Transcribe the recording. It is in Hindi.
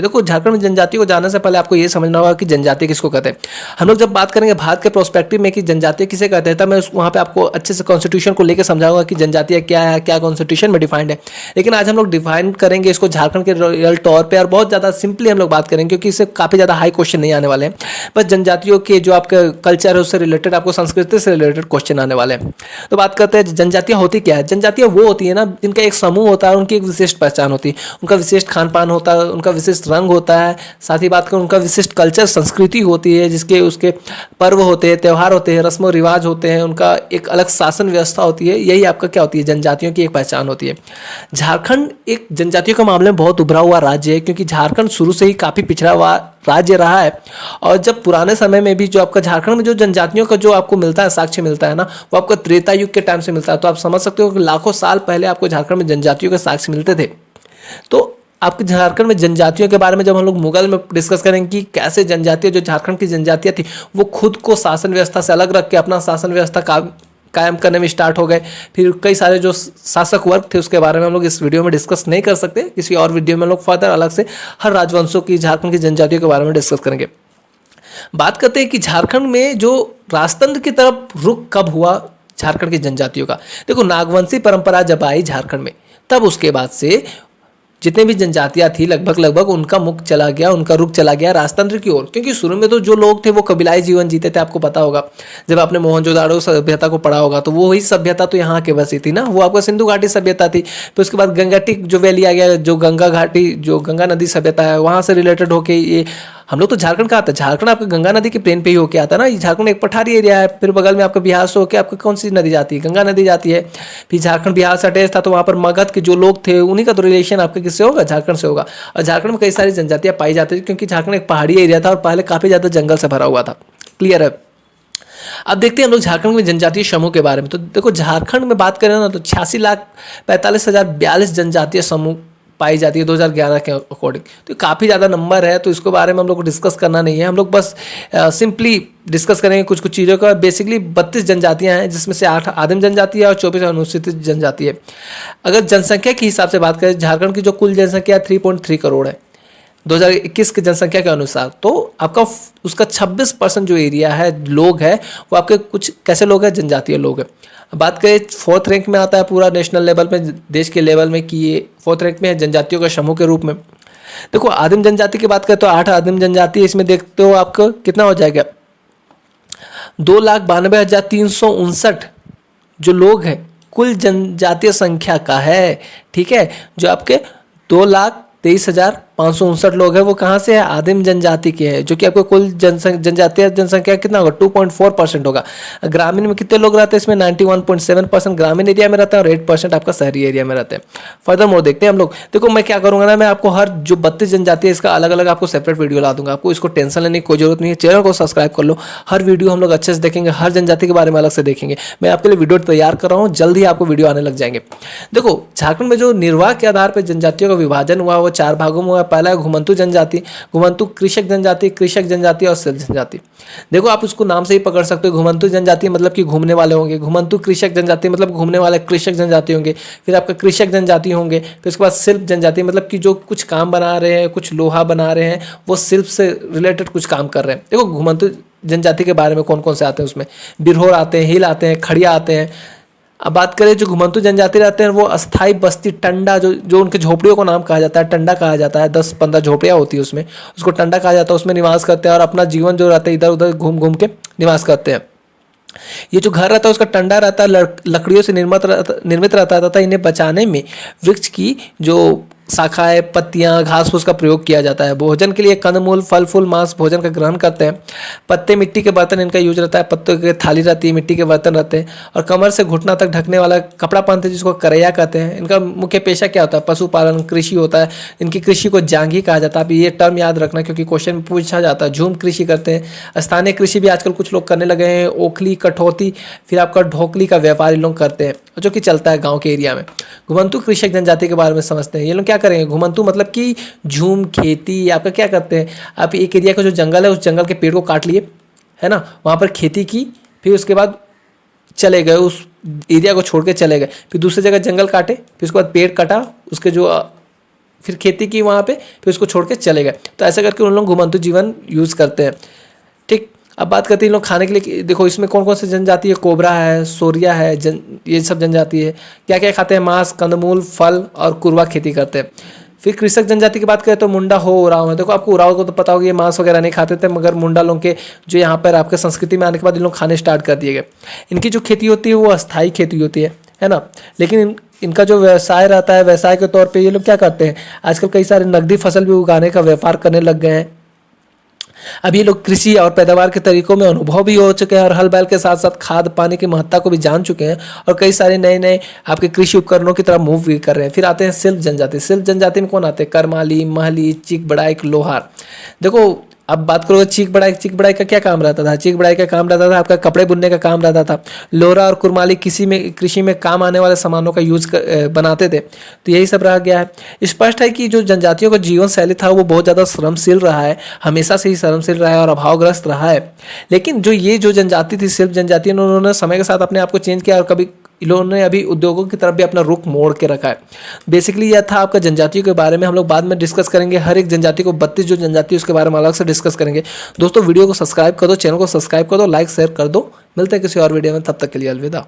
देखो झारखंड में जनजातियों को जानने से पहले आपको ये समझना होगा कि जनजाति किसको कहते हैं। हम लोग जब बात करेंगे भारत के प्रोस्पेक्टिव में कि जनजाति किसे कहते हैं, तब मैं वहाँ पे आपको अच्छे से कॉन्स्टिट्यूशन को लेकर समझाऊंगा कि जनजातियाँ क्या है, क्या कॉन्स्टिट्यूशन में डिफाइंड है। लेकिन आज हम लोग डिफाइन करेंगे इसको झारखंड के रियल तौर पर, और बहुत ज़्यादा सिंपली हम लोग बात करेंगे क्योंकि इससे काफ़ी ज़्यादा हाई क्वेश्चन नहीं आने वाले हैं। बस जनजातियों के जो आपका कल्चर है उससे रिलेटेड, आपको संस्कृति से रिलेटेड क्वेश्चन आने वाले हैं। तो बात करते हैं जनजातियाँ होती क्या है। जनजातियाँ वो होती है ना जिनका एक समूह होता है, उनकी एक विशिष्ट पहचान होती है, उनका विशिष्ट खान पान होता है, उनका विशिष्ट रंग होता है, साथ ही बात करें उनका विशिष्ट कल्चर संस्कृति होती है, जिसके उसके पर्व होते हैं, त्यौहार होते हैं, रस्म रिवाज होते हैं, उनका एक अलग शासन व्यवस्था होती है। यही आपका क्या होती है, जनजातियों की एक पहचान होती है। झारखंड एक जनजातियों के मामले में बहुत उभरा हुआ राज्य है, क्योंकि झारखंड शुरू से ही काफ़ी पिछड़ा हुआ राज्य रहा है। और जब पुराने समय में भी जो आपका झारखंड में जो जनजातियों का जो आपको मिलता है, साक्ष्य मिलता है ना, वो आपका त्रेता युग के टाइम से मिलता है। तो आप समझ सकते हो कि लाखों साल पहले आपको झारखंड में जनजातियों के साक्ष्य मिलते थे। तो आपके झारखंड में जनजातियों के बारे में जब हम लोग मुगल में डिस्कस करेंगे कि कैसे जनजातियाँ, जो झारखंड की जनजातियाँ थी, वो खुद को शासन व्यवस्था से अलग रख के अपना शासन व्यवस्था कायम करने में स्टार्ट हो गए। फिर कई सारे जो शासक वर्ग थे उसके बारे में हम लोग इस वीडियो में डिस्कस नहीं कर सकते, किसी और वीडियो में हम लोग फर्दर अलग से हर राजवंशों की, झारखंड की जनजातियों के बारे में डिस्कस करेंगे। बात करते हैं कि झारखंड में जो राजतंत्र की तरफ रुख कब हुआ झारखंड की जनजातियों का। देखो, नागवंशी परंपरा जब आई झारखंड में, तब उसके बाद से जितने भी जनजातियां थी लगभग उनका मुख चला गया, उनका रुख चला गया राजतंत्र की ओर। क्योंकि शुरू में तो जो लोग थे वो कबीलाई जीवन जीते थे, आपको पता होगा। जब आपने मोहनजोदाड़ो सभ्यता को पढ़ा होगा तो वो वही सभ्यता तो यहाँ के बसी थी ना, वो आपका सिंधु घाटी सभ्यता थी। फिर उसके बाद गंगटिक जो वैली आ गया, जो गंगा घाटी, जो गंगा नदी सभ्यता है, वहाँ से रिलेटेड होके ये हम लोग तो झारखंड का आता है। झारखंड आपका गंगा नदी के प्लेन पे ही होके आता है ना। ये झारखंड एक पठारी एरिया है। फिर बगल में आपका बिहार से होके आपका कौन सी नदी जाती है, गंगा नदी जाती है। फिर झारखंड बिहार से अटैच था, तो वहाँ पर मगध के जो लोग थे उन्हीं का तो रिलेशन आपके किससे होगा, झारखंड से होगा। और झारखंड में कई सारी जनजातियाँ पाई जाती थी, क्योंकि झारखंड एक पहाड़ी एरिया था और पहले काफ़ी ज़्यादा जंगल से भरा हुआ था। क्लियर है। अब देखते हैं हम लोग झारखंड में जनजातीय समूह के बारे में। तो देखो, झारखंड में बात करें ना तो 86,45,042 जनजातीय समूह पाई जाती है 2011 के अकॉर्डिंग। तो काफ़ी ज़्यादा नंबर है, तो इसके बारे में हम लोग को डिस्कस करना नहीं है। हम लोग बस सिंपली डिस्कस करेंगे कुछ कुछ चीज़ों का। बेसिकली 32 जनजातियाँ हैं, जिसमें से 8 आदिम जनजाति है और 24 अनुसूचित जनजाति है। अगर जनसंख्या के हिसाब से बात करें, झारखंड की जो कुल जनसंख्या 3.3 करोड़ है 2021 की जनसंख्या के अनुसार। तो आपका उसका 26% जो एरिया है, लोग है, वो आपके कुछ कैसे लोग हैं, जनजातीय लोग हैं। बात करें 4th रैंक में आता है पूरा नेशनल लेवल पे, देश के लेवल में, कि ये 4th रैंक में है जनजातियों का समूह के रूप में। देखो, आदिम जनजाति की बात करें तो 8 आदिम जनजाति, इसमें देखते हो आपको कितना हो जाएगा, 2,92,359 जो लोग हैं कुल जनजातीय संख्या का है। ठीक है, जो आपके 2,23,559 लोग हैं वो कहाँ से है, आदिम जनजाति के हैं, जो कि आपको कुल जनजातीय जनसंख्या कितना होगा, 2.4% होगा। ग्रामीण में कितने लोग रहते हैं, इसमें 91.7% ग्रामीण एरिया में रहता है और 8% आपका शहरी एरिया में रहते हैं। फर्दर मोर देखते हैं हम लोग। देखो, मैं क्या करूंगा ना, मैं आपको हर जो 32 जनजाति है इसका अलग अलग आपको सेपरेट वीडियो ला दूंगा। आपको इसको टेंशन लेने की कोई जरूरत नहीं है। चैनल को सब्सक्राइब कर लो, हर वीडियो हम लोग अच्छे से देखेंगे, हर जनजाति के बारे में अलग से देखेंगे। मैं आपके लिए वीडियो तैयार कर रहा हूँ, जल्द ही आपको वीडियो आने लग जाएंगे। देखो, झारखंड में जो निर्वाह के आधार पर जनजातियों का विभाजन हुआ वो 4 भागों में हुआ। पहला है घुमंतु जनजाति, घुमंतु कृषक जनजाति और सिल्प जनजाति। देखो, आप उसको नाम से ही पकड़ सकते हो। घुमंतु जनजाति मतलब कि घूमने वाले होंगे, घुमंतु कृषक जनजाति मतलब घूमने वाले कृषक जनजाति होंगे, फिर आपका कृषक जनजाति होंगे, फिर उसके बाद शिल्प जनजाति मतलब कि जो कुछ काम बना रहे हैं, कुछ लोहा बना रहे हैं, वो शिल्प से रिलेटेड कुछ काम कर रहे हैं। देखो, घुमंतु जनजाति के बारे में कौन कौन से आते हैं, उसमें बिरहोर आते हैं, हिल आते हैं, खड़िया आते हैं। अब बात करें जो घुमंतु जनजाति रहते हैं वो अस्थाई बस्ती टंडा, जो उनके झोपड़ियों को नाम कहा जाता है, टंडा कहा जाता है। 10-15 झोपड़ियाँ होती है उसमें, उसको टंडा कहा जाता है। उसमें निवास करते हैं और अपना जीवन जो रहता है इधर उधर घूम घूम के निवास करते हैं। ये जो घर रहता है उसका टंडा रहता है, लकड़ियों से निर्मित रहता है तथा इन्हें बचाने में वृक्ष की जो शाखाएं, पत्तियां, घास फूस का प्रयोग किया जाता है। भोजन के लिए कंदमूल, फल फूल, मांस भोजन का ग्रहण करते हैं। पत्ते, मिट्टी के बर्तन इनका यूज रहता है। पत्तों की थाली रहती है, मिट्टी के बर्तन रहते हैं और कमर से घुटना तक ढकने वाला कपड़ा पहनते हैं जिसको करैया कहते हैं। इनका मुख्य पेशा क्या होता है, पशुपालन, कृषि होता है। इनकी कृषि को जांगी कहा जाता है। आप ये टर्म याद रखना क्योंकि क्वेश्चन में पूछा जाता है। झूम कृषि करते हैं। स्थानीय कृषि भी आजकल कुछ लोग करने लगे हैं। ओखली, कठौती, फिर आपका ढोकली का व्यापार इन लोग करते हैं, जो कि चलता है गाँव के एरिया में। घुमंतु कृषक जनजाति के बारे में समझते हैं। ये लोग क्या करेंगे, घुमंतु मतलब कि झूम खेती आपका क्या करते हैं, आप एक एरिया का जो जंगल है उस जंगल के पेड़ को काट लिए, है ना, वहाँ पर खेती की, फिर उसके बाद चले गए, उस एरिया को छोड़ के चले गए, फिर दूसरी जगह जंगल काटे, फिर उसके बाद पेड़ कटा, उसके जो फिर खेती की वहाँ पे, फिर उसको छोड़ के चले गए। तो ऐसा करके उन लोग घुमंतु जीवन यूज़ करते हैं। ठीक, अब बात करते हैं इन लोग खाने के लिए। देखो इसमें कौन कौन सी जनजाति है, कोबरा है, सोरिया है, ये सब जनजाति है। क्या क्या खाते हैं, मांस, कंदमूल, फल और कुरवा खेती करते हैं। फिर कृषक जनजाति की बात करें तो मुंडा हो, उराव है। देखो आपको उराव को तो पता होगा, ये मांस वगैरह नहीं खाते थे, मगर मुंडा लोग के जो यहाँ पर आपके संस्कृति में आने के बाद इन लोग खाने स्टार्ट कर दिए गए। इनकी जो खेती होती है वो अस्थायी खेती होती है ना। लेकिन इनका जो व्यवसाय रहता है, व्यवसाय के तौर पे ये लोग क्या करते हैं, आजकल कई सारे नकदी फसल भी उगाने का व्यापार करने लग गए हैं। अब ये लोग कृषि और पैदावार के तरीकों में अनुभव भी हो चुके हैं और हल बैल के साथ साथ खाद पानी की महत्ता को भी जान चुके हैं और कई सारे नए नए आपके कृषि उपकरणों की तरफ मूव भी कर रहे हैं। फिर आते हैं शिल्प जनजाति। शिल्प जनजाति में कौन आते हैं, करमाली, महली, चीक बड़ाइक, लोहार। देखो अब बात करोगे चीक बड़ाई का क्या काम रहता था, चीक बड़ाई का काम रहता था आपका कपड़े बुनने का काम रहता था। लोरा और कुरमाली कृषि में काम आने वाले सामानों का बनाते थे। तो यही सब रह गया है। स्पष्ट है कि जो जनजातियों का जीवन शैली था वो बहुत ज़्यादा श्रमशील रहा है, हमेशा से ही श्रमशील रहा है और अभावग्रस्त रहा है। लेकिन ये जो जनजाति थी, शिल्प जनजाति, उन्होंने समय के साथ अपने आप को चेंज किया और कभी इन्होंने अभी उद्योगों की तरफ भी अपना रुख मोड़ के रखा है। बेसिकली यह था आपका जनजातियों के बारे में। हम लोग बाद में डिस्कस करेंगे, हर एक जनजाति को 32 जो जनजाति उसके बारे में अलग से डिस्कस करेंगे। दोस्तों वीडियो को सब्सक्राइब कर दो, चैनल को सब्सक्राइब कर दो, लाइक शेयर कर दो। मिलते हैं किसी और वीडियो में, तब तक के लिए अलविदा।